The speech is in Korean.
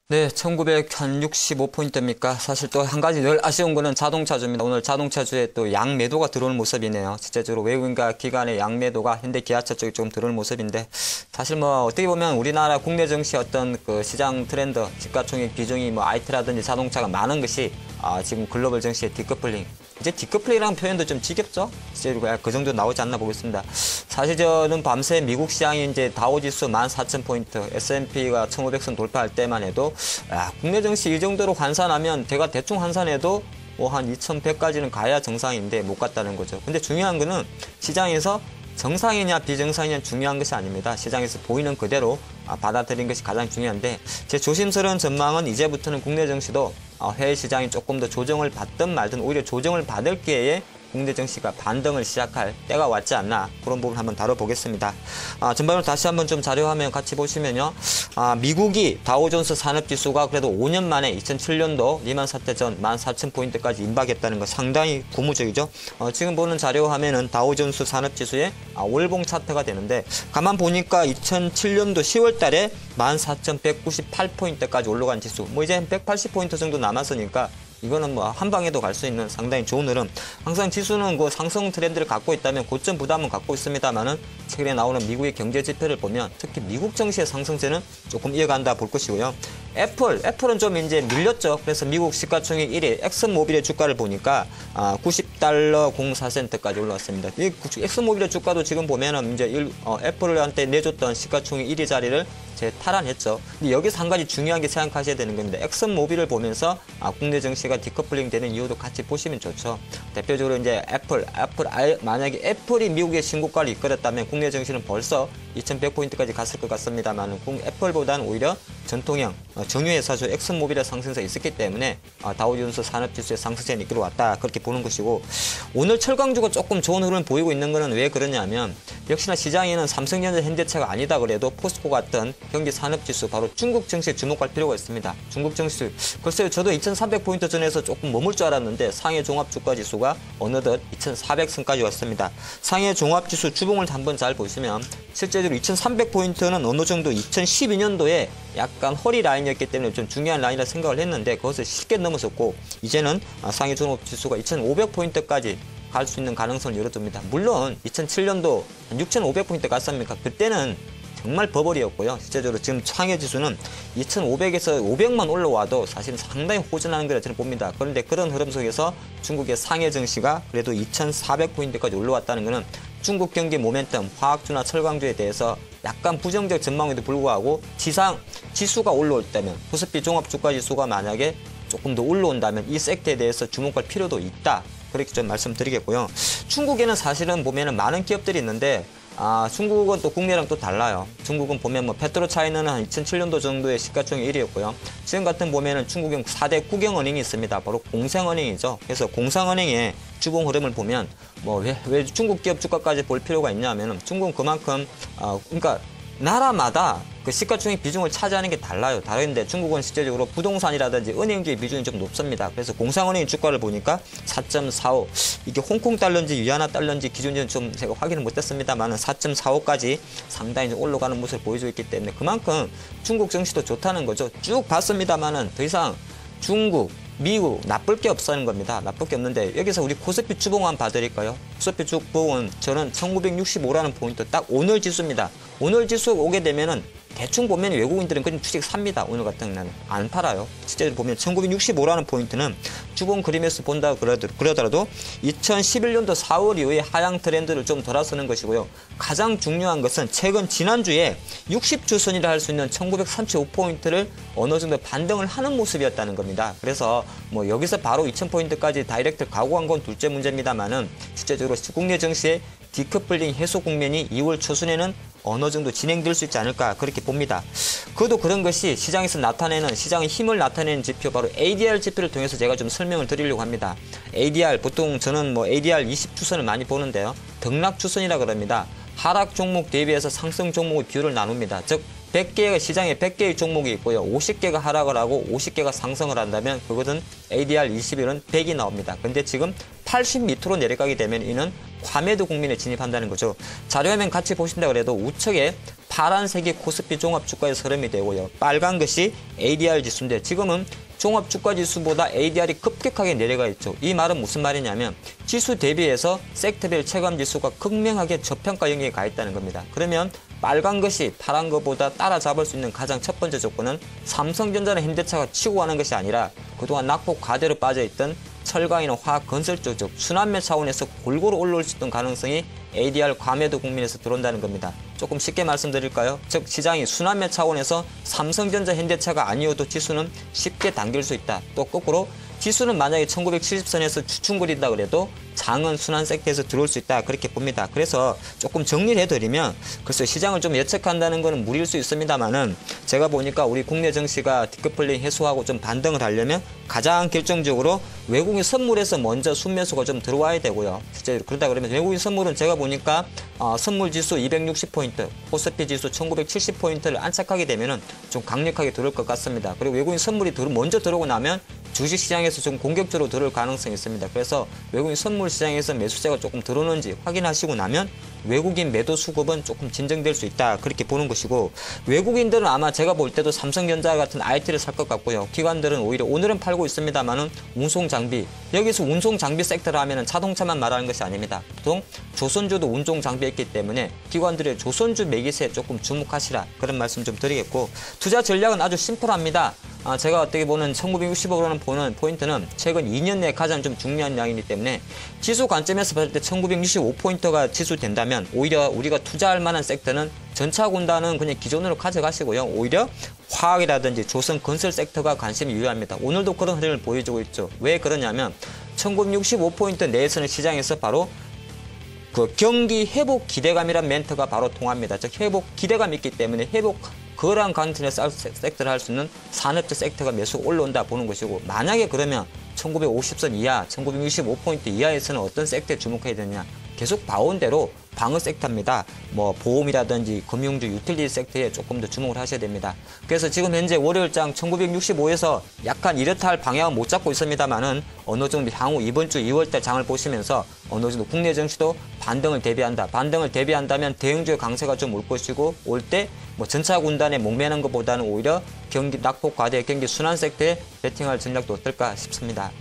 네, 1965포인트입니까? 사실 또 한 가지 늘 아쉬운 거는 자동차주입니다. 오늘 자동차주에 또 양매도가 들어오는 모습이네요. 실제적으로 외국인과 기관의 양매도가 현대기아차 쪽에 좀 들어오는 모습인데, 사실 뭐 어떻게 보면 우리나라 국내 증시 어떤 그 시장 트렌드, 시가총액 비중이 뭐 IT라든지 자동차가 많은 것이 지금 글로벌 증시의 디커플링. 이제 디커플링이라는 표현도 좀 지겹죠? 이제 그 정도 나오지 않나 보겠습니다. 사실 저는 밤새 미국 시장이 이제 다우지수 14,000포인트, S&P가 1,500선 돌파할 때만 해도, 국내 증시 이 정도로 환산하면 제가 대충 환산해도 뭐 한 2,100까지는 가야 정상인데 못 갔다는 거죠. 근데 중요한 거는 시장에서 정상이냐 비정상이냐 중요한 것이 아닙니다. 시장에서 보이는 그대로 받아들인 것이 가장 중요한데, 제 조심스러운 전망은 이제부터는 국내 증시도 해외 시장이 조금 더 조정을 받든 말든 오히려 조정을 받을 기회에 국내 증시가 반등을 시작할 때가 왔지 않나, 그런 부분 한번 다뤄보겠습니다. 전반으로 다시 한번 좀 자료화면 같이 보시면요. 미국이 다우존스 산업지수가 그래도 5년 만에 2007년도 리만 사태 전 14,000포인트까지 임박했다는 거 상당히 고무적이죠. 지금 보는 자료화면은 다우존스 산업지수의 월봉 차트가 되는데, 가만 보니까 2007년도 10월 달에 14,198포인트까지 올라간 지수, 뭐 이제 180포인트 정도 남았으니까 이거는 뭐 한 방에도 갈 수 있는 상당히 좋은 흐름. 항상 지수는 그 상승 트렌드를 갖고 있다면 고점 부담은 갖고 있습니다만은, 최근에 나오는 미국의 경제 지표를 보면 특히 미국 증시의 상승세는 조금 이어간다 볼 것이고요. 애플은 좀 이제 밀렸죠. 그래서 미국 시가총액 1위 엑슨모빌의 주가를 보니까 $90 04센트까지 올라왔습니다. 이 엑슨모빌의 주가도 지금 보면은 이제 애플한테 내줬던 시가총액 1위 자리를 탈환했죠. 근데 여기서 한 가지 중요한 게 생각하셔야 되는 겁니다. 엑슨모빌을 보면서 국내 증시가 디커플링 되는 이유도 같이 보시면 좋죠. 대표적으로 이제 만약에 애플이 미국의 신고가를 이끌었다면 국내 증시는 벌써 2100포인트까지 갔을 것 같습니다만, 애플보다는 오히려 전통형 정유회사죠. 엑슨모빌의 상승세가 있었기 때문에 다우존스 산업지수의 상승세는 이끌어왔다, 그렇게 보는 것이고, 오늘 철강주가 조금 좋은 흐름을 보이고 있는 것은 왜 그러냐면, 역시나 시장에는 삼성전자, 현대차가 아니다 그래도 포스코 같은 경기 산업지수, 바로 중국 증시에 주목할 필요가 있습니다. 중국 증시, 글쎄요, 저도 2300포인트 전에서 조금 머물 줄 알았는데 상해 종합주가지수가 어느덧 2400선까지 왔습니다. 상해 종합지수 주봉을 한번 잘 보시면 실제로 2300포인트는 어느 정도 2012년도에 약간 허리 라인이었기 때문에 좀 중요한 라인이라 생각을 했는데, 그것을 쉽게 넘어섰고, 이제는 상해 종합지수가 2500포인트까지 갈 수 있는 가능성을 열어둡니다. 물론 2007년도 6500포인트 갔습니까? 그때는 정말 버블이었고요. 실제적으로 지금 상해 지수는 2500에서 500만 올라와도 사실 상당히 호전하는 거라 저는 봅니다. 그런데 그런 흐름 속에서 중국의 상해 증시가 그래도 2400포인트까지 올라왔다는 것은 중국 경기 모멘텀, 화학주나 철강주에 대해서 약간 부정적 전망에도 불구하고 지수가 올라올 때면, 코스피 종합주가지수가 만약에 조금 더 올라온다면 이 섹터에 대해서 주목할 필요도 있다, 그렇게 좀 말씀드리겠고요. 중국에는 사실은 보면은 많은 기업들이 있는데, 중국은 또 국내랑 또 달라요. 중국은 보면 뭐 페트로차이나는 한 2007년도 정도의 시가총액 1위였고요. 지금 같은 보면은 중국은 4대 국영은행이 있습니다. 바로 공상은행이죠. 그래서 공상은행의 주봉 흐름을 보면 뭐 왜 중국 기업 주가까지 볼 필요가 있냐면은, 중국은 그만큼 그러니까 나라마다 그 시가총액 비중을 차지하는 게 달라요. 다른데 중국은 실제적으로 부동산이라든지 은행주의 비중이 좀 높습니다. 그래서 공상은행 주가를 보니까 4.45, 이게 홍콩 달러인지 위안화 달러인지 기준은 좀 제가 확인을 못했습니다만 4.45까지 상당히 좀 올라가는 모습을 보여주고 있기 때문에 그만큼 중국 증시도 좋다는 거죠. 쭉 봤습니다만은 더 이상 중국, 미국 나쁠 게 없다는 겁니다. 나쁠 게 없는데, 여기서 우리 코스피 주봉 한번 봐드릴까요? 코스피 주봉은 저는 1965라는 포인트, 딱 오늘 지수입니다. 오늘 지수 오게 되면은 대충 보면 외국인들은 그냥 주식 삽니다. 오늘 같은 날은 안 팔아요. 실제로 보면 1965라는 포인트는 주봉 그림에서 본다 그러더라도 2011년도 4월 이후에 하향 트렌드를 좀 돌아서는 것이고요. 가장 중요한 것은 최근 지난주에 60주선이라 할 수 있는 1935포인트를 어느 정도 반등을 하는 모습이었다는 겁니다. 그래서 뭐 여기서 바로 2000포인트까지 다이렉트 가고 간 건 둘째 문제입니다만은, 실제적으로 국내 증시의 디커플링 해소 국면이 2월 초순에는 어느 정도 진행될 수 있지 않을까, 그렇게 봅니다. 그것도 그런 것이 시장에서 나타내는, 시장의 힘을 나타내는 지표, 바로 ADR 지표를 통해서 제가 좀 설명을 드리려고 합니다. ADR, 보통 저는 뭐 ADR 20주선을 많이 보는데요. 등락주선이라 그럽니다. 하락 종목 대비해서 상승 종목의 비율을 나눕니다. 즉 100개가 시장에 100개의 종목이 있고요. 50개가 하락을 하고 50개가 상승을 한다면 그것은 ADR 20일은 100이 나옵니다. 근데 지금 80 밑으로 내려가게 되면 이는 과매도 국면에 진입한다는 거죠. 자료화면 같이 보신다 그래도 우측에 파란색이 코스피 종합주가의 흐름이 되고요. 빨간 것이 ADR 지수인데 지금은 종합주가 지수보다 ADR이 급격하게 내려가 있죠. 이 말은 무슨 말이냐면 지수 대비해서 섹터별 체감 지수가 극명하게 저평가 영역에 가 있다는 겁니다. 그러면 빨간 것이 파란 것보다 따라잡을 수 있는 가장 첫 번째 조건은 삼성전자나 현대차가 치고 가는 것이 아니라 그동안 낙폭 과대로 빠져있던 철강이나 화학 건설 쪽 순환매 차원에서 골고루 올라올 수 있던 가능성이 ADR 과매도 국면에서 들어온다는 겁니다. 조금 쉽게 말씀드릴까요? 즉 시장이 순환매 차원에서 삼성전자 현대차가 아니어도 지수는 쉽게 당길 수 있다. 또 거꾸로 지수는 만약에 1970선에서 추춤거린다 그래도 장은 순환 섹터에서 들어올 수 있다 그렇게 봅니다. 그래서 조금 정리를 해드리면 글쎄 시장을 좀 예측한다는 것은 무리일 수 있습니다만은 제가 보니까 우리 국내 증시가 디커플링 해소하고 좀 반등을 하려면 가장 결정적으로 외국인 선물에서 먼저 순매수가 좀 들어와야 되고요. 실제 그러다 그러면 외국인 선물은 제가 보니까 선물 지수 260포인트, 코스피 지수 1970포인트를 안착하게 되면은 좀 강력하게 들어올 것 같습니다. 그리고 외국인 선물이 먼저 들어오고 나면 주식시장에서 좀 공격적으로 들어올 가능성이 있습니다. 그래서 외국인 선물 시장에서 매수세가 조금 들어오는지 확인하시고 나면 외국인 매도 수급은 조금 진정될 수 있다 그렇게 보는 것이고 외국인들은 아마 제가 볼 때도 삼성전자 같은 IT를 살 것 같고요. 기관들은 오히려 오늘은 팔고 있습니다만은 운송장비 여기서 운송장비 섹터를 하면은 자동차만 말하는 것이 아닙니다. 보통 조선주도 운송장비에 있기 때문에 기관들의 조선주 매기세에 조금 주목하시라 그런 말씀 좀 드리겠고 투자 전략은 아주 심플합니다. 제가 어떻게 보는 1960으로는 보는 포인트는 최근 2년 내에 가장 좀 중요한 양이기 때문에 지수 관점에서 봤을 때 1965포인트가 지수된다면 오히려 우리가 투자할 만한 섹터는 전차군단은 그냥 기존으로 가져가시고요. 오히려 화학이라든지 조선 건설 섹터가 관심이 유효합니다. 오늘도 그런 흐름을 보여주고 있죠. 왜 그러냐면 1965포인트 내에서는 시장에서 바로 그 경기 회복 기대감이란 멘트가 바로 통합니다. 즉 회복 기대감이 있기 때문에 회복 그러한 관점의 섹터를 할 수 있는 산업재 섹터가 매수가 올라온다 보는 것이고 만약에 그러면 1950선 이하, 1965포인트 이하에서는 어떤 섹터에 주목해야 되느냐 계속 봐온 대로 방어 섹터입니다. 뭐 보험이라든지 금융주, 유틸리티 섹터에 조금 더 주목을 하셔야 됩니다. 그래서 지금 현재 월요일장 1965에서 약간 이렇다 할 방향은 못 잡고 있습니다만은 어느 정도 향후 이번 주 2월달 장을 보시면서 어느 정도 국내 증시도 반등을 대비한다. 반등을 대비한다면 대형주의 강세가 좀 올 것이고 올 때 뭐 전차 군단에 목매는 것보다는 오히려 경기 낙폭 과대 경기 순환 섹터에 베팅할 전략도 어떨까 싶습니다.